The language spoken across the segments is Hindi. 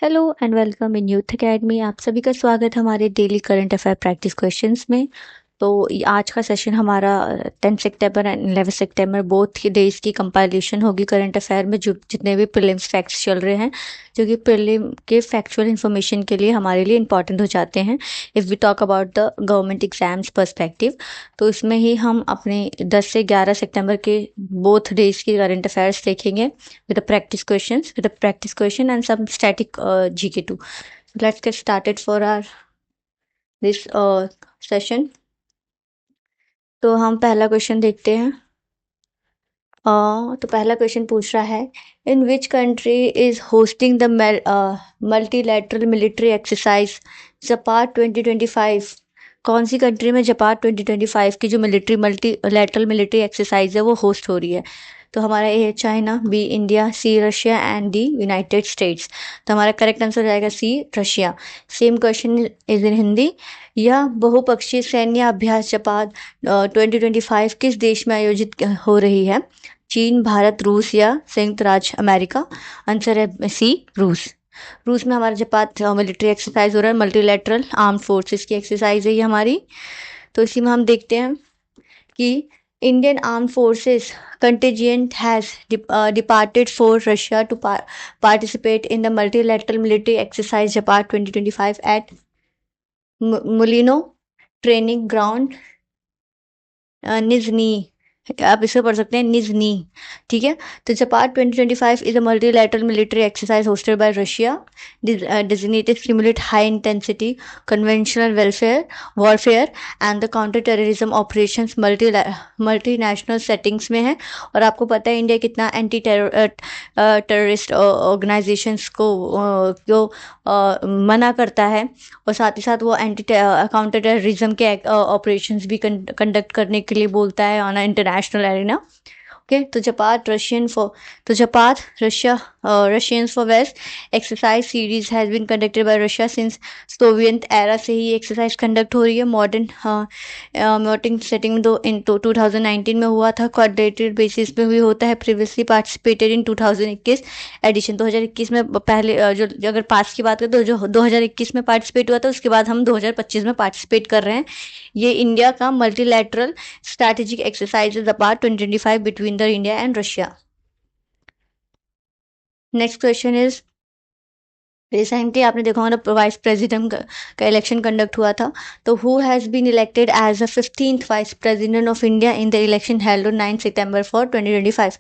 Hello and welcome in Youth Academy. आप सभी का स्वागत है हमारे daily current affair practice questions में। तो आज का सेशन हमारा 10 सितंबर एंड 11 सितंबर बोथ ही डेज की कंपाइलेशन होगी करंट अफेयर में, जो जितने भी प्रीलिम्स फैक्ट्स चल रहे हैं, जो कि प्रीलिम के फैक्चुअल इन्फॉर्मेशन के लिए हमारे लिए इंपॉर्टेंट हो जाते हैं। If we talk about the government exams perspective, तो इसमें ही हम अपने 10 से 11 सितंबर के बोथ डेज की करंट अफेयर्स देखेंगे with the practice question and some static GK too. Let's get started for our this session. तो हम पहला क्वेश्चन देखते हैं। तो पहला क्वेश्चन पूछ रहा है, in which country is hosting the multilateral military exercise Zapad 2025। कौन सी कंट्री में जपाट 2025 की जो मल्टीलैटरल मिलिट्री एक्सरसाइज है वो होस्ट हो रही है? तो हमारा ए है China, B India, C Russia and D United States. तो हमारा करेक्ट आंसर हो जाएगा C Russia. Same question is in Hindi. यह बहुपक्षीय सैन्य अभ्यास जपात 2025 किस देश में आयोजित हो रही है? चीन, भारत, रूस या संयुक्त राज्य अमेरिका? आंसर है सी रूस। रूस में हमारा जपात मिलिट्री एक्सरसाइज हो रहा है, मल्टीलैटरल आर्म्ड फोर्सेस की एक्सरसाइज है ये हमारी। तो इसी में हम देखते हैं कि Indian arm forces contingent has departed for Russia to participate in the multilateral military exercise Japan 2025 at Mulino training ground Nizhny. आप इसे पढ़ सकते हैं निजनी, ठीक है। तो Japan 2025 is a multilateral military exercise hosted by Russia, designated to stimulate high intensity conventional warfare and the counter terrorism operations multinational settings में है। और आपको पता है इंडिया कितना एंटी टेररिस्ट ऑर्गेनाइजेशंस को मना करता है, और साथ ही साथ वो एंटी काउंटर टेररिज्म के ऑपरेशंस भी कंडक्ट करने के लिए बोलता है ऑन इंटरनेशनल एरिना। ओके, तो Japan Russians for west exercise series has been conducted by Russia since Soviet era से ही एक्सरसाइज कंडक्ट हो रही है। मॉडर्न सेटिंग दो इन 2019 में हुआ था, कोऑर्डिनेटेड बेसिस पे भी होता है। Previously participated in 2021 addition. 2021 में पहले जो अगर पास की बात करें तो जो 2021 में पार्टिसिपेट हुआ था, उसके बाद हम 2025 में पार्टिसिपेट कर रहे हैं। ये इंडिया का multilateral strategic exercise Zapad 2025 between the India and Russia. Next question is, recently आपने देखा होगा वाइस प्रेसिडेंट का इलेक्शन कंडक्ट हुआ था। तो who has been elected as the 15th vice president of India in the election held on 9 सितंबर फॉर 2025?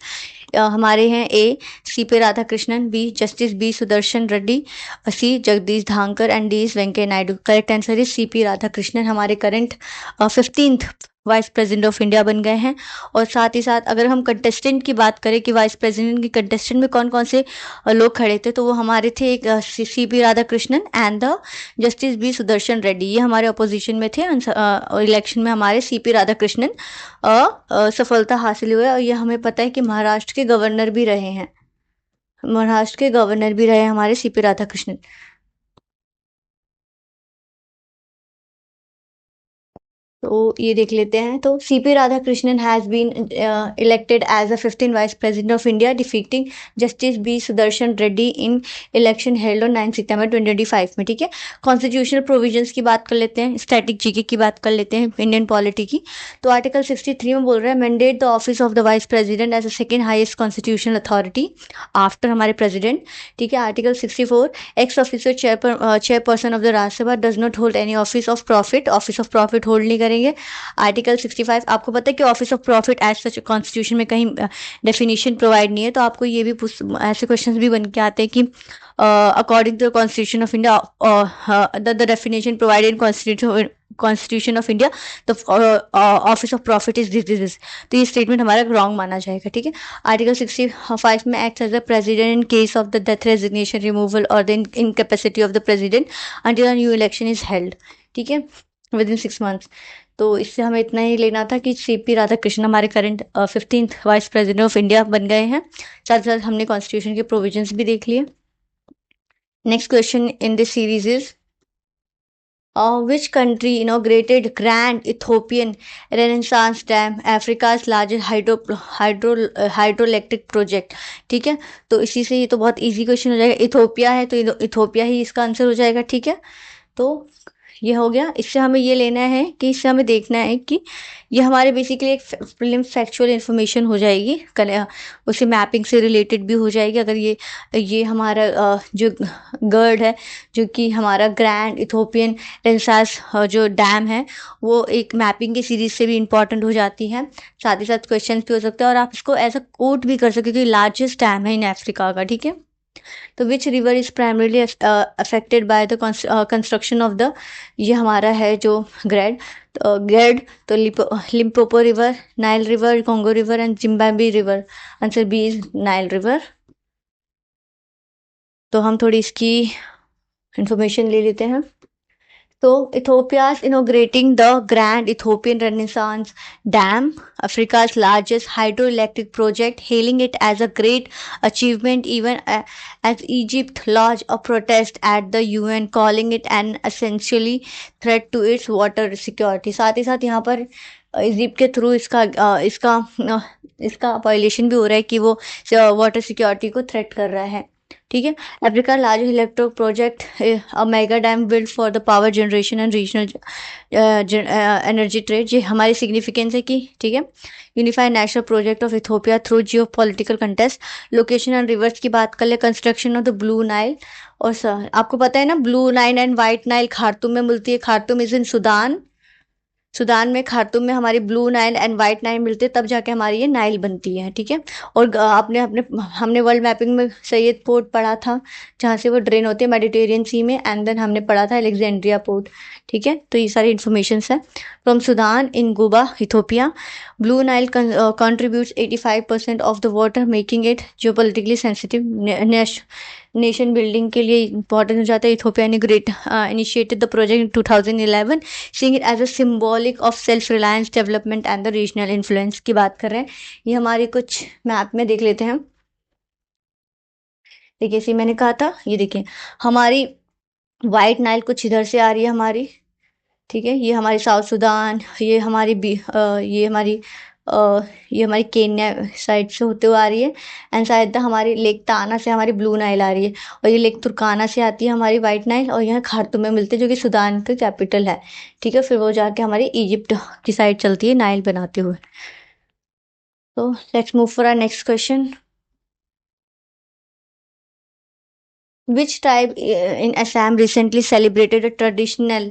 हमारे हैं A CP Radhakrishnan, B justice B Sudarshan Reddy, C Jagdeep Dhankhar and D Venkaiah Naidu. Correct answer is CP Radhakrishnan हमारे current 15th vice president of India बन गए हैं। और साथ ही साथ अगर हम कंटेस्टेंट की बात करें कि वाइस प्रेसिडेंट की कंटेस्टेंट में कौन कौन से लोग खड़े थे, तो वो हमारे थे एक C P Radhakrishnan and the justice B Sudarshan Reddy. ये हमारे अपोजिशन में थे। इलेक्शन में हमारे सीपी राधाकृष्णन सफलता हासिल हुई, और ये हमें पता है कि महाराष्ट्र के गवर्नर भी रहे हैं। हमारे सीपी राधाकृष्णन। तो ये देख लेते हैं। तो C P Radhakrishnan has been elected as a 15 vice president of India, defeating justice B Sudarshan Reddy in election held on 9 September 2025 में, ठीक है। कॉन्स्टिट्यूशनल प्रोविजंस की बात कर लेते हैं, स्टैटिक जीके की बात कर लेते हैं, इंडियन पॉलिटी की। तो आर्टिकल 63 में बोल रहा है, mandate the office of the vice president as a second highest constitutional authority after हमारे प्रेसिडेंट, ठीक है। Article 64, ex officio chairperson of the Rajya Sabha does not hold any office of profit hold नहीं करेंगे। आर्टिकल 65, आपको पता है कि office of profit as such constitution में कहीं डेफिनेशन प्रोवाइड नहीं है, तो आपको ये भी ऐसे क्वेश्चंस भी बन के आते हैं कि according to the constitution of India the definition provided in constitution of India, the office of profit is this. तो ये स्टेटमेंट हमारा रॉन्ग माना जाएगा, ठीक है। आर्टिकल 65 में act as the president in case of the death, resignation, removal और the incapacity of the president until a new election is held, ठीक है, विद इन 6 months। तो इससे हमें इतना ही लेना था कि सीपी राधाकृष्णन हमारे current 15th vice president of India बन गए हैं। साथ साथ हमने कॉन्स्टिट्यूशन के प्रोविजंस भी देख लिए। Next question in this series is, which country inaugurated Grand Ethiopian Renaissance Dam, Africa's largest hydroelectric project? ठीक है, तो इसी से ये तो बहुत इजी क्वेश्चन हो जाएगा। इथोपिया है तो इथोपिया ही इसका आंसर हो जाएगा। ठीक है, तो ये हो गया। इससे हमें ये लेना है कि इससे हमें देखना है कि ये हमारे बेसिकली एक प्रीलिम फैक्चुअल इन्फॉर्मेशन हो जाएगी, उसे मैपिंग से रिलेटेड भी हो जाएगी। अगर ये हमारा जो गर्ड है, जो कि हमारा ग्रैंड इथोपियन रेनेसांस जो डैम है, वो एक मैपिंग की सीरीज से भी इंपॉर्टेंट हो जाती है। साथ ही साथ क्वेश्चन भी हो सकते हैं और आप इसको एज अ कोट भी कर सकते हो कि लार्जेस्ट डैम है इन अफ्रीका का। ठीक है, तो which river is primarily affected by the construction of the, ये हमारा है जो ग्रेड, तो Limpopo river, Nile river, Congo river and Zimbabwe river. Answer B is Nile river. तो हम थोड़ी इसकी इंफॉर्मेशन ले लेते हैं। So, Ethiopia's inaugurating the Grand Ethiopian Renaissance Dam, Africa's largest hydroelectric project, hailing it as a great achievement, even as Egypt lodged a protest at the UN, calling it an essentially threat to its water security. साथ ही साथ यहाँ पर इजिप्ट के थ्रू इसका वायलेशन भी हो रहा है कि वो वाटर सिक्योरिटी को थ्रेट कर रहा है। ठीक है, Africa largest electro project, a mega dam build for the power generation and regional energy trade. ये हमारी सिग्निफिकेंस है कि, ठीक है, unified national project of Ethiopia through Jio political contest. Location and reverse की बात कर ले, construction of the blue Nile. और सर आपको पता है ना, blue Nile and white Nile Khartoum में मिलती है। खार्तूम इज इन सूडान में, खार्तूम में हमारी blue Nile and white Nile मिलते हैं, तब जाके हमारी ये नाइल बनती है। ठीक है, और हमने वर्ल्ड मैपिंग में सैयद पोर्ट पढ़ा था, जहाँ से वो ड्रेन होते हैं मेडिटेरियन सी में, एंड देन हमने पढ़ा था अलेक्जेंड्रिया पोर्ट। ठीक है, तो ये सारी इन्फॉर्मेशन है। From Sudan in Guba, Ethiopia, Blue Nile contributes 85% of the water, making it जो पोलिटिकली सेंसिटिव नेशन बिल्डिंग के लिए इंपॉर्टेंट हो जाता है। इथोपिया ने initiated the project in 2011, seeing it as a symbolic of self reliance development and the regional influence की बात कर रहे हैं। ये हमारे कुछ मैप में देख लेते हैं। देखिए, इसी मैंने कहा था, ये देखिए हमारी वाइट नाइल कुछ इधर से आ रही है हमारी। ठीक है, ये हमारी साउथ सूडान, ये हमारी केन्या साइड से होते हुए आ रही है, एंड शायद हमारी लेक ताना से हमारी ब्लू नाइल आ रही है, और ये लेक तुर्काना से आती है हमारी वाइट नाइल, और यहाँ खार्तूम में मिलते हैं जो कि सूडान का कैपिटल है। ठीक है, फिर वो जाके हमारी इजिप्ट की साइड चलती है नाइल बनाते हुए। तो let's move for our next question. Which tribe in Assam recently celebrated a traditional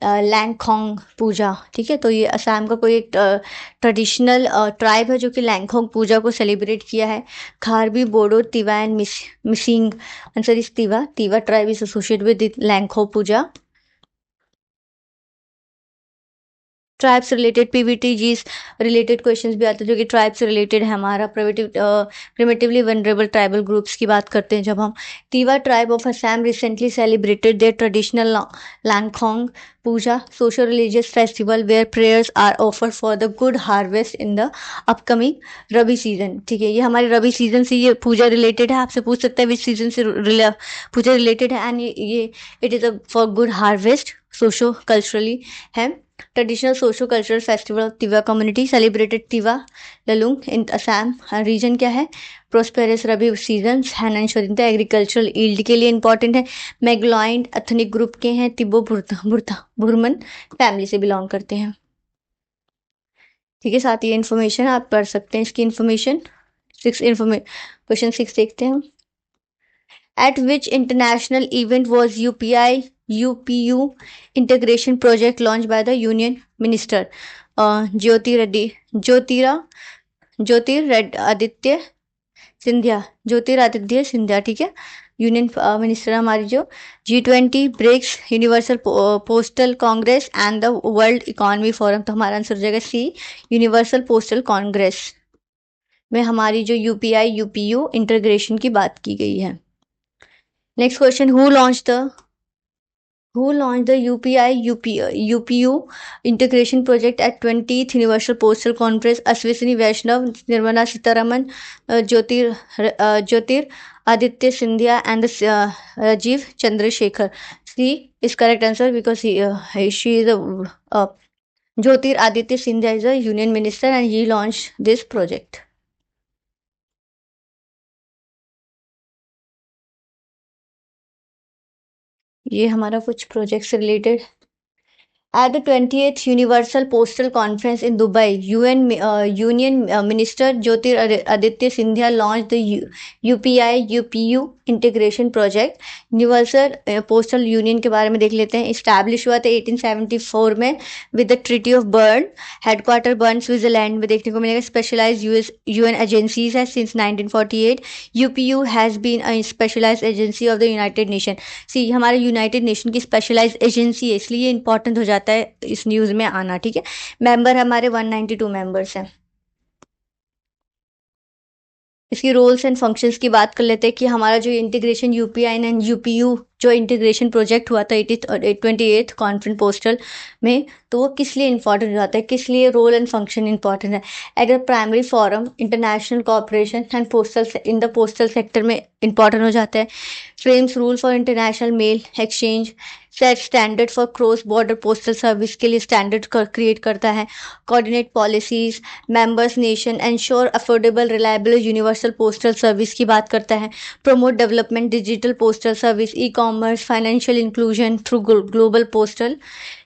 Langkhong puja? ठीक है, तो ये असम का कोई एक ट्रेडिशनल ट्राइब है जो कि लैंगखोंग पूजा को सेलिब्रेट किया है। Karbi, Bodo, Tiwa and Mising. Answer is Tiwa. Tiwa tribe is associated with Langkhong Puja. Tribes related PVTGs related questions भी आते हैं जो कि ट्राइब से रिलेटेड है। हमारा प्रिमिटिवली वनरेबल ट्राइबल ग्रुप्स की बात करते हैं जब हम। Tiwa tribe of Assam recently celebrated their traditional Langkhong Puja, social religious festival where prayers are offered for the good harvest in the upcoming rabi season. ठीक है, ये हमारे रबी सीजन से ये पूजा रिलेटेड है। आपसे पूछ सकते हैं विच सीजन से पूजा रिलेटेड है, एंड ये it is a for good harvest, socio culturally है। Traditional socio-cultural festival of Tiwa community celebrated Tiwa Lalung in Assam। Reason क्या है? प्रोस्पेरस रबी सीजन्स है, एंश्योरिंग द एग्रीकल्चरल यील्ड के लिए इंपॉर्टेंट है। मैग्लॉइंड एथनिक ग्रुप के हैं, तिब्बो बुरमन फैमिली से बिलोंग करते हैं। ठीक है, साथ ही इन्फॉर्मेशन आप पढ़ सकते हैं इसकी इन्फॉर्मेशन। क्वेश्चन 6 देखते हैं। At which international event was UPU integration project launched by the Union Minister? Jyotiraditya Scindia. ठीक है, यूनियन मिनिस्टर हमारी जो। G20 BRICS, universal postal congress and the world economy forum. तो हमारा आंसर हो जाएगा सी, यूनिवर्सल पोस्टल कांग्रेस में हमारी जो UPU इंटीग्रेशन की बात की गई है। Next question, who launched the UPU integration project at 20th Universal Postal Congress? Ashwini Vaishnav, Nirmala Sitharaman, Jyotir Aditya Scindia and Rajiv Chandrasekhar. C is correct answer because she is a Jyotir Aditya Sindhya is a union minister and he launched this project. ये हमारा कुछ प्रोजेक्ट से related At the 20th Universal Postal Conference in Dubai, Union Minister Jyotir Aditya Sindhya launched the UPI UPU integration project. Universal postal union के बारे में देख लेते हैं. इस्टेब्लिश हुआ था 1874 में with the treaty of Bern. Headquarter Bern Switzerland में देखने को मिलेगा. स्पेशलाइज यूएन एजेंसीज है since 1948. UPU has been a specialise agency of the United Nation. सी हमारे यूनाइटेड नेशन की स्पेशलाइज एजेंसी है, इसलिए इंपॉर्टेंट हो जाता है इस न्यूज़ में आना. ठीक है, मेंबर हमारे 192 मेंबर्स हैं. इसकी रोल्स एंड फंक्शंस की बात कर लेते हैं कि हमारा जो इंटीग्रेशन यूपीआई एंड यूपीयू जो इंटीग्रेशन प्रोजेक्ट हुआ था 28th कॉन्फ्रेंस पोस्टल में, तो वो किस लिए इंपॉर्टेंट हो जाता है, किस लिए रोल एंड फंक्शन इंपॉर्टेंट है. As primary forum international cooperation and postal in the postal sector में इंपॉर्टेंट हो जाता है. Frames rule for international mail exchange. Set standard for cross border postal service के लिए स्टैंडर्ड क्रिएट करता है. Coordinate policies members nation ensure affordable reliable universal postal service की बात करता है. Promote development digital postal service, e commerce, financial inclusion through global postal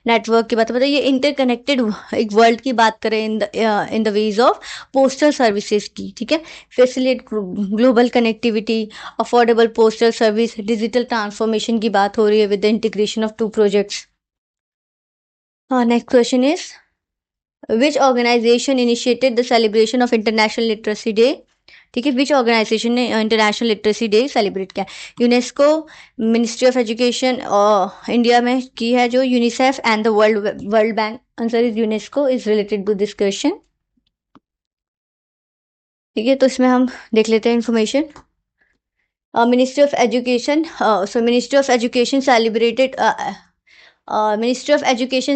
network की बात. ये इंटरकनेक्टेड एक वर्ल्ड की बात करें in the ways of postal services की. ठीक है, facilitate global connectivity, affordable postal service, digital transformation की बात हो रही है with the integration of 2 projects. Next question is which organisation initiated the celebration of international literacy day. ठीक है, विच ऑर्गेनाइजेशन ने इंटरनेशनल लिटरेसी डे सेलिब्रेट किया. UNESCO, ministry of education India में की है जो UNICEF and the world bank. Answer is UNESCO is related to this question. ठीक है, तो इसमें हम देख लेते हैं information. Ministry of education ministry of education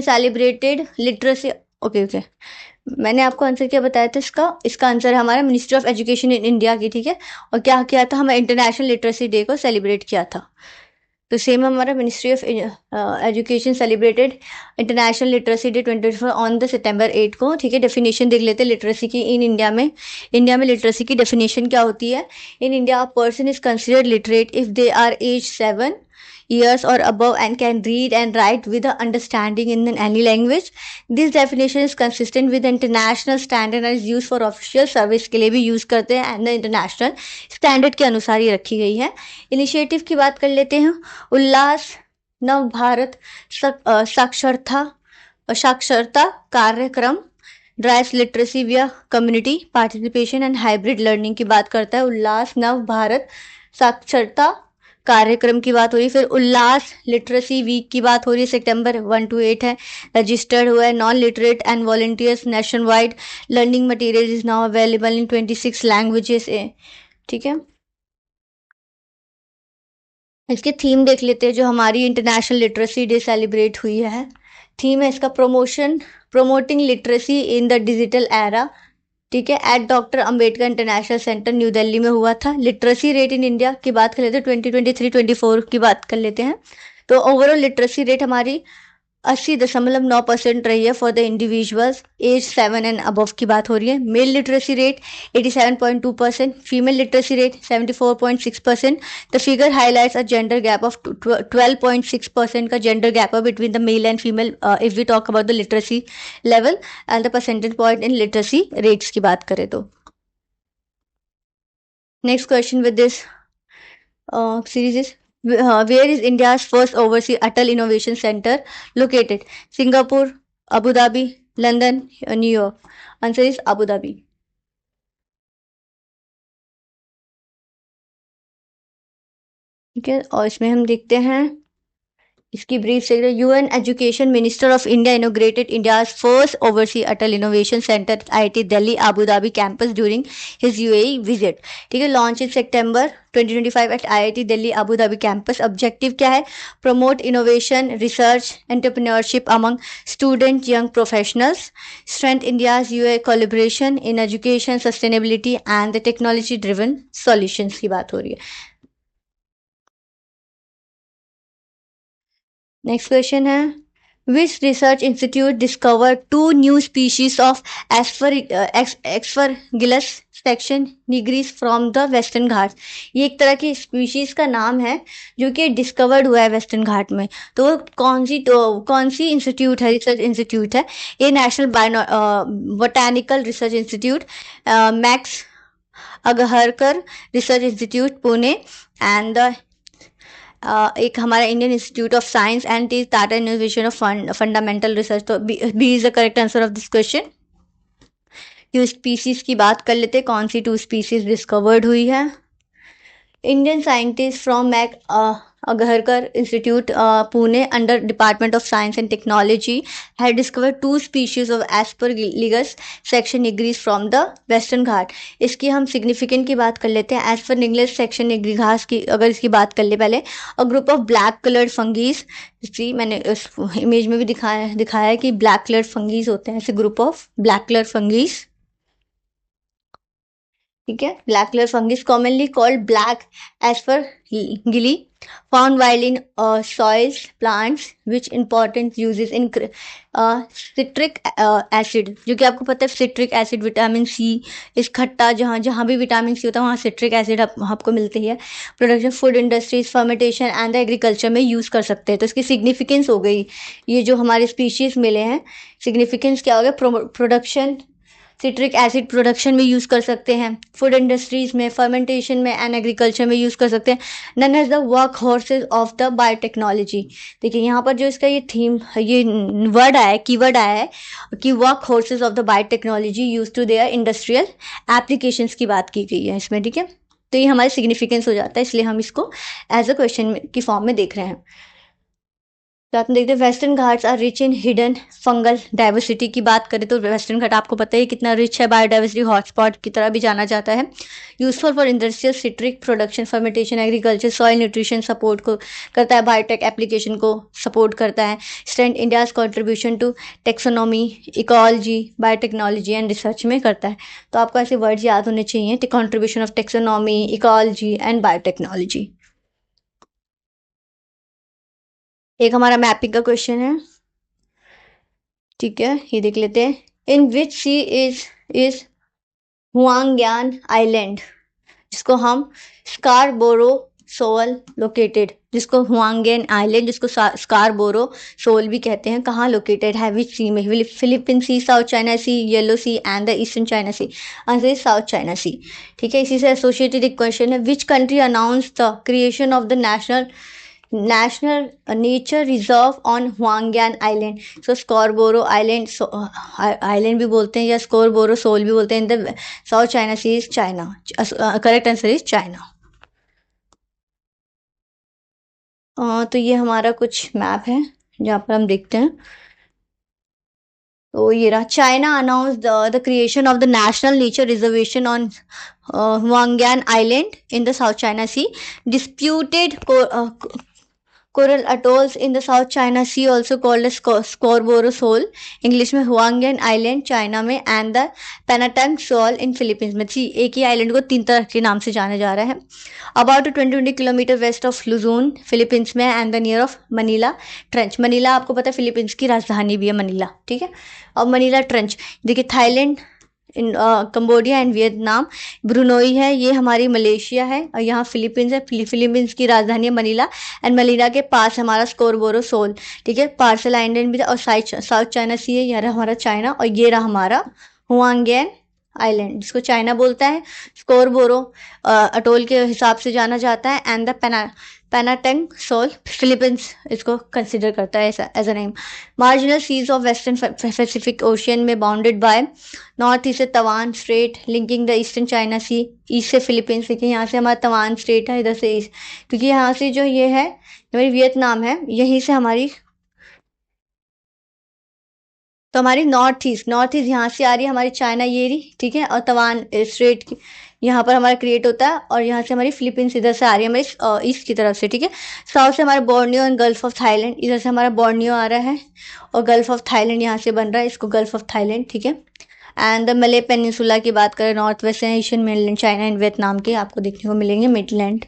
celebrated literacy. Okay, मैंने आपको आंसर क्या बताया था इसका आंसर है हमारा Ministry of Education in India की. ठीक है, और क्या किया था, हमें इंटरनेशनल लिटरेसी डे को सेलिब्रेट किया था. तो सेम हमारा Ministry of education celebrated International literacy Day 24 on the सितंबर 8 को. ठीक है, डेफिनेशन देख लेते हैं लिटरेसी की इन इंडिया में. इंडिया में लिटरेसी की डेफिनेशन क्या होती है. In India a person is considered literate if they are age 7 years or above and can read and write with a understanding in any language. This definition is consistent with the international standard and is used for official service के लिए भी यूज़ करते हैं एंड द इंटरनेशनल स्टैंडर्ड के अनुसार ही रखी गई है. इनिशिएटिव की बात कर लेते हैं. उल्लास नव भारत साक्षरता कार्यक्रम ड्राइव्स लिटरेसी विया community participation and hybrid learning की बात करता है. उल्लास नव भारत साक्षरता कार्यक्रम की बात हो रही है. फिर उल्लास लिटरेसी वीक की बात हो रही है. सितंबर 1 to 8 है. रजिस्टर्ड हुआ है non literate and volunteers nation wide. Learning material is now available in 26 languages. ठीक है, इसके थीम देख लेते हैं जो हमारी इंटरनेशनल लिटरेसी डे सेलिब्रेट हुई है. थीम है इसका promoting literacy in the digital era. ठीक है, eight doctor Ambedkar international centre new Delhi में हुआ था. लिटरेसी रेट इन इंडिया की बात कर लेते हैं 2023-24 की बात कर लेते हैं. तो ओवरऑल लिटरेसी रेट हमारी 80.9% रही है for the individuals age 7 and above की बात हो रही है. Male literacy rate 87.2%, female literacy rate 74.6%. The figure highlights a gender gap of 12.6% का gender gap between the male and female if we talk about the literacy level and the percentage point in literacy rates की बात करें तो. Next question with this series is where is India's first overseas Atal Innovation Center located? Singapore, Abu Dhabi, London, New York. Answer is Abu Dhabi. ठीक है, और इसमें हम देखते हैं इसकी ब्रीफ से. UN education minister of India inaugurated India's first oversea Atal innovation centre IIT Delhi Abu Dhabi campus during his UAE visit. ठीक है, launch in September 2025 at IIT Delhi Abu Dhabi campus. Objective क्या है? Promote innovation research entrepreneurship among student young professionals, strength India's UAE collaboration in education sustainability and the technology driven solutions की बात हो रही है. नेक्स्ट क्वेश्चन है, which research institute discover 2 new species of Aspergillus section Nigris from the Western Ghat. ये एक तरह की स्पीशीज का नाम है जो कि डिस्कवर्ड हुआ है वेस्टर्न घाट में। तो वो कौन सी इंस्टीट्यूट है, रिसर्च इंस्टीट्यूट है? ये National Botanical Research Institute, Max Agharkar Research Institute Pune, and एक हमारा Indian Institute of Science and Tata innovation of fundamental research. तो B is the correct answer of this question. Two species की बात कर लेते, कौन सी 2 स्पीसीज डिस्कवर्ड हुई है? Indian scientists from Mac Agarkar Institute, Pune, under Department of Science and Technology, had discovered 2 species of Aspergillus section nigris from the Western Ghat. इसकी हम सिग्निफिकेंट की बात कर लेते हैं। Aspergillus section nigris की अगर इसकी बात कर ले पहले, a group of black coloured fungi, जी मैंने उस इमेज में भी दिखाया है कि ब्लैक कलर्ड फंगीज होते हैं, ऐसे group of black coloured fungi, ठीक है। Black colour fungus commonly called black aspergilli, found wild in soils plants which important uses in citric acid, जो कि आपको पता है सिट्रिक एसिड विटामिन सी, इस खट्टा जहाँ जहाँ भी विटामिन सी होता है वहाँ सिट्रिक एसिड आपको मिलती है। Production food industries, fermentation and agriculture में यूज़ कर सकते हैं। तो इसकी सिग्निफिकेंस हो गई, ये जो हमारे स्पीशीज़ मिले हैं, सिग्निफिकेंस क्या हो गया? प्रोडक्शन, सिट्रिक एसिड प्रोडक्शन में यूज़ कर सकते हैं, फूड इंडस्ट्रीज में, फर्मेंटेशन में एंड एग्रीकल्चर में यूज़ कर सकते हैं। Known as the work horses of the biotechnology. देखिए यहाँ पर जो इसका ये थीम, ये वर्ड आया है, कीवर्ड आया है कि work horses of the biotechnology use to their industrial applications की बात की गई है इसमें, ठीक है। तो ये हमारे सिग्निफिकेंस हो जाता है, इसलिए हम इसको एज अ क्वेश्चन की फॉर्म में देख रहे हैं। साथ में देखते हैं Western Ghats are rich in hidden fungal diversity की बात करें तो वेस्टर्न घाट आपको पता है कितना रिच है, बायोडाइवर्सिटी हॉटस्पॉट की तरह भी जाना जाता है। Useful for industrial citric production, fermentation, agriculture, soil nutrition support को करता है, बायोटेक एप्लीकेशन को सपोर्ट करता है। Strength India's contribution to taxonomy, ecology, biotechnology and research में करता है। तो आपको ऐसे वर्ड्स याद होने चाहिए, contribution of taxonomy, ecology and biotechnology. एक हमारा मैपिंग का क्वेश्चन है, ठीक है, ये देख लेते हैं। इन विच सी इज हुआंग्यान आइलैंड, जिसको हम स्कारबोरो सोल लोकेटेड, जिसको हुआंगेन आइलैंड, जिसको स्कारबोरो सोल भी कहते हैं, कहाँ लोकेटेड है? विच सी में? Philippine Sea, South China Sea, Yellow Sea and the eastern China Sea. Answer is South China Sea, ठीक है। इसी से एसोसिएटेड एक क्वेश्चन है, which country announce the creation of the national nature reserve on Huangyan island? So Scarborough island, island भी बोलते हैं या स्कॉरबोरो सोल भी बोलते हैं, इन the South China Sea is China. Correct answer is China. तो ये हमारा कुछ मैप है जहाँ पर हम देखते हैं। तो ये रहा, China announce the creation of the national nature reservation on Huangyan island in the South China Sea. Disputed coral atolls in the South China Sea also called Scarborough Shoal, English में हुआंगेन आइलैंड चाइना में, and the Panatag Shoal in Philippines में। जी, एक ही आइलैंड को 3 तरह के नाम से जाना जा रहा है। About 20 kilometre west of Luzon Philippines में, and the near of Manila trench. Manila आपको पता है फिलीपींस की राजधानी भी है मनीला, ठीक है। और मनीला ट्रेंच, देखिए Thailand, in Cambodia and Vietnam, Brunei है, ये हमारी मलेशिया है, और यहाँ फिलीपींस है, फिलीपींस की राजधानी है मनीला, एंड मनीला के पास हमारा स्कॉरबोरो सोल, ठीक है। पार्सल आइलैंड भी, और साउथ चाइना सी है, यह रहा हमारा चाइना, और ये रहा हमारा हुआंगेन आइलैंड, जिसको चाइना बोलता है, स्कॉरबोरो अटोल के हिसाब से जाना जाता है, and the Panatag Shoal Philippines इसको कंसिडर करता है as a name. Marginal seas of western Pacific Ocean में बाउंडेड बाय नॉर्थ ईस्ट से Taiwan strait linking the eastern China Sea, east से फिलीपींस, देखिए यहाँ से हमारा तवान स्ट्रेट है, इधर से ईस्ट, क्योंकि यहाँ से जो ये है हमारी वियतनाम है, यहीं से हमारी, तो हमारी नॉर्थ ईस्ट यहाँ से आ रही है हमारी चाइना, ये रही, ठीक है। और तवान स्ट्रेट यहाँ पर हमारा क्रिएट होता है, और यहाँ से हमारी फिलीपींस इधर से आ रही है हमारी ईस्ट की तरफ से, ठीक है। साउथ से हमारा Borneo and gulf of Thailand, इधर से हमारा बोर्नियो आ रहा है, और गल्फ ऑफ थाईलैंड यहाँ से बन रहा है, इसको गल्फ ऑफ थाईलैंड, ठीक है। एंड द मले पेनिनसुला की बात करें, north west Asian mainland China and Vietnam के आपको देखने को मिलेंगे मिडलैंड।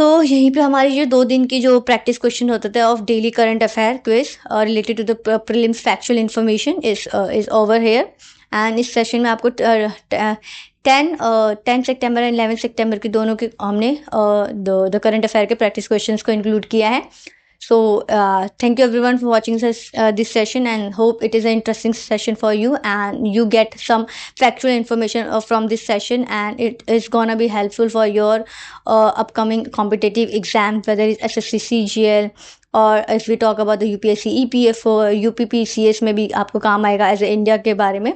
तो यहीं पे हमारी जो 2 दिन की जो प्रैक्टिस क्वेश्चन होते थे of daily current affair quiz related to the prelims factual information is over here. And इस सेशन में आपको 10 सितंबर एंड 11 सितंबर की दोनों के हमने द करंट अफेयर के प्रैक्टिस क्वेश्चंस को इंक्लूड किया है। So thank you everyone for watching this session, and hope it is an interesting session for you and you get some factual information from this session, and it is gonna be helpful for your upcoming competitive exam, whether it's SSC CGL or if we talk about the UPSC EPFO UPPCS में भी आपको काम आएगा as a India के बारे में।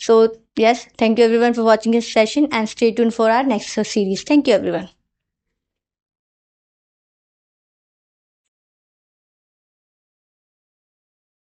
So yes, thank you everyone for watching this session and stay tuned for our next series. Thank you everyone.